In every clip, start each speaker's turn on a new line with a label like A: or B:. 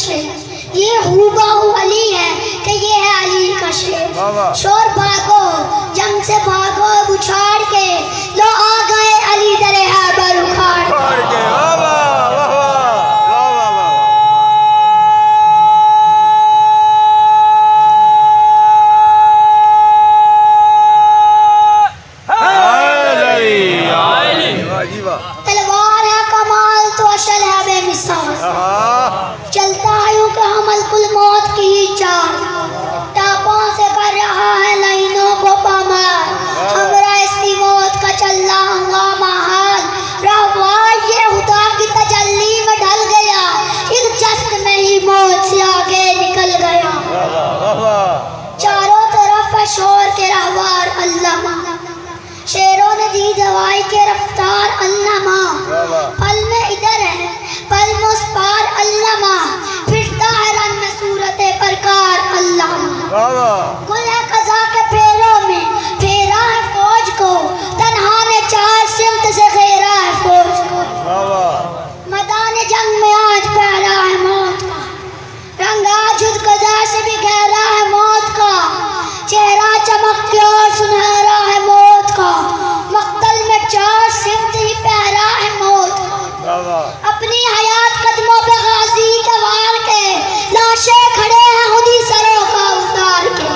A: शेर, ये हूबहू अली है कि ये है अली का शेर। शोर भागो जंग से भागो उछाड़ के, लो आ गए अली दरे हैबर उखाड़ के। तलवार है कमाल तो अशल है बेमिसाल, चलता है यूं कि हमल कुल मौत की ही चाल, टापों से कर रहा है लाइनों को पामाल, हमरा इसकी मौत का चल रहा हंगामा हाल, रहवार ये खुदा की तजल्ली में ढल गया, एक जश्न में ही मौत से आगे निकल गया। चारों तरफ है शोर के रहवार अल्लामा, शेरों ने दी दवाई के रफ्तार अल्लामा, पल में इधर है पल में उस पार अल्लामा, फिरता है रंग में सूरते परकार अल्लामा। गुल है कज़ा के फेरों में फेरा है फौज को, तन्हा ने चार सिमत से घेरा है फौज को, मैदान जंग में आज पहरा है मौत का, रंगा जुद कज़ा से भी गहरा है मौत का, चेहरा चमक के और सुनहरा है मौत का, मक्तल में चार सिमत ही पहरा है मौत का। अपनी हयात कदमों पे गाजी के वार के, लाशें खड़े हैं खुदी सरों का उतार के।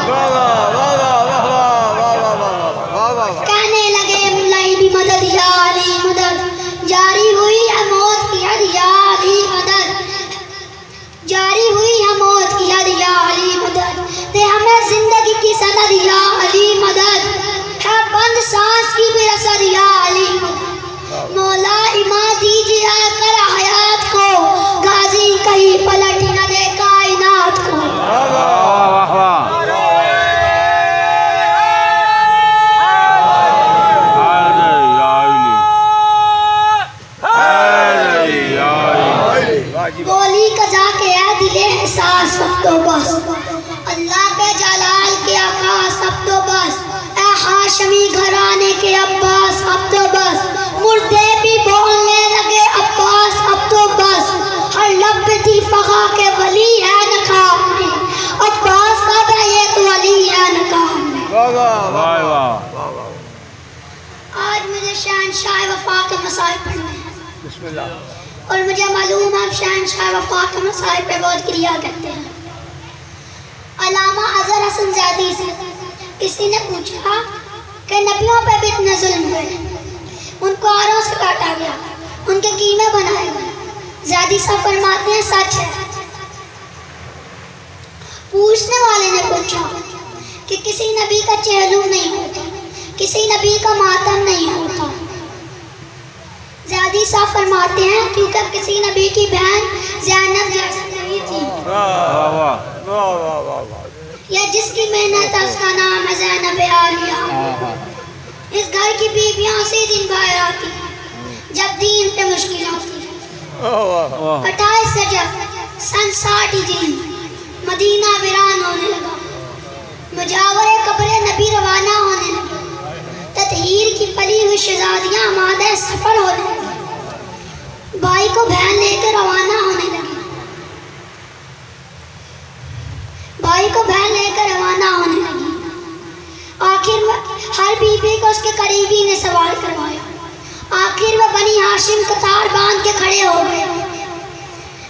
A: कहने लगे मुलाई भी मदद या अली मदद, जारी हुई है मौत की हद या अली मदद, जारी हुई है मौत की हद या अली मदद, दे हमें जिंदगी की सनद या अली मदद, है बंद सांस की भी रसद या अली मदद, मौला इमा दीजिए कर हयात को, गाजी कहीं पलट न दे कायनात को। बोली कज़ा के है दिले एहसास सब तो बस, अल्लाह के जलाल के आकाश अब तो बस, ए हाशमी घराने के अब्बास अब तो बस, मुर्दे भी बोलने लगे अब्बास अब तो बस, हर लब पे थी फगा के वली है नकाब में, अब्बास का है ये तो अली है नकाब में। आज मुझे शहंशाह वफा के मसाइब पढ़ने हैं, और मुझे मालूम है शहंशाह वफा के मसाइब पे बहुत क्रिया करते हैं। अल्लामा अज़हर हसन ज़ैदी से किसी ने पूछा कि नबियों पे भी इतने जुल्म हुए, उनको आरों से काटा गया, उनके कीमे बनाए गए, ज़ैदी साहब फरमाते हैं सच है। पूछने वाले ने पूछा कि किसी नबी का चहलू नहीं होता, किसी नबी का मातम नहीं होता, ज़ैदी साहब फरमाते हैं क्योंकि किसी नबी की बहन ज़ैनब जैसी नहीं थी, या जिसकी मेहनत है उसका नाम है ज़ैनब आलिया। इस घर की बीवियां उसी दिन बाहर आती जब दीन पे मुश्किल आती है। 28 रजब सन 60 हिजरी मदीना वीरान होने लगा, मुजावरे कब्रे नबी रवाना होने लगे, ततहीर की पली हुई शहजादियां आमादे सफर होने लगी, भाई को बहन लेकर रवाना होने लगी, भाई को बहन लेकर रवाना होने लगी। आखिर हर बीबी को उसके करीबी ने सवाल करवाया, आखिर वह बनी हाशिम कतार बांध के खड़े हो गए,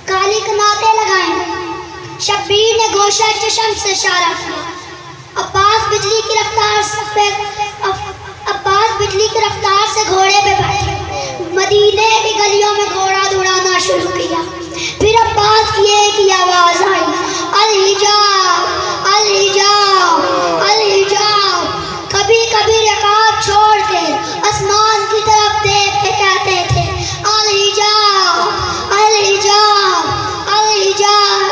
A: काली कनाते लगाए, शब्बीर ने गोशा चशम से इशारा किया, अब्बास बिजली की रफ्तार से घोड़े पे बैठे, मदीने की गलियों में घोड़ा दौड़ाना शुरू किया। फिर अब्बास की एक ही आवाज आई, अल हिजाब अल हिजाब अल हिजाब। कभी कभी रकाब छोड़ के आसमान की तरफ देख के कहते थे अल हिजाब अल हिजाब अल हिजाब।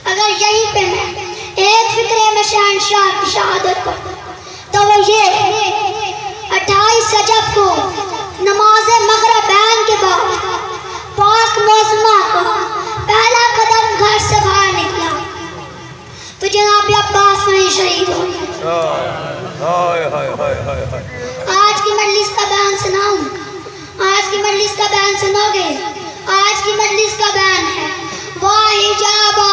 A: अगर यहीं पे मैं एक फिक्रे में शहंशाह की शहादत पढ़ तो वो ये 28 रजब को नमाज मगरिब बैन के बाद पाक मौसमा को पहला कदम घर से बाहर निकला तो जनाब अब्बास वहीं शहीद हो गए। आज की मजलिस का बयान सुनाऊं, आज की मजलिस का बयान सुनोगे। आज की मजलिस का बयान है वाह हिजाबा